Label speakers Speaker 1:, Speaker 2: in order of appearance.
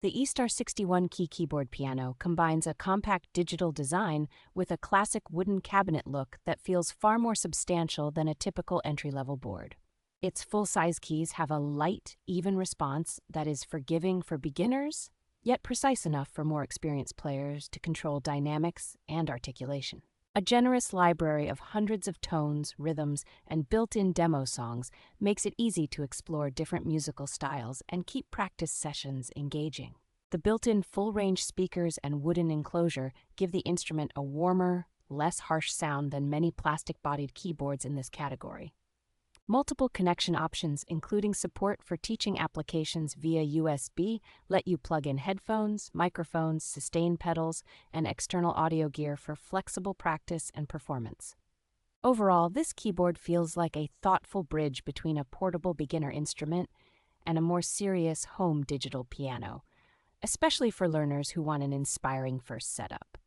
Speaker 1: The Eastar 61-key keyboard piano combines a compact digital design with a classic wooden cabinet look that feels far more substantial than a typical entry-level board. Its full-size keys have a light, even response that is forgiving for beginners, yet precise enough for more experienced players to control dynamics and articulation. A generous library of hundreds of tones, rhythms, and built-in demo songs makes it easy to explore different musical styles and keep practice sessions engaging. The built-in full-range speakers and wooden enclosure give the instrument a warmer, less harsh sound than many plastic-bodied keyboards in this category. Multiple connection options, including support for teaching applications via USB, let you plug in headphones, microphones, sustain pedals, and external audio gear for flexible practice and performance. Overall, this keyboard feels like a thoughtful bridge between a portable beginner instrument and a more serious home digital piano, especially for learners who want an inspiring first setup.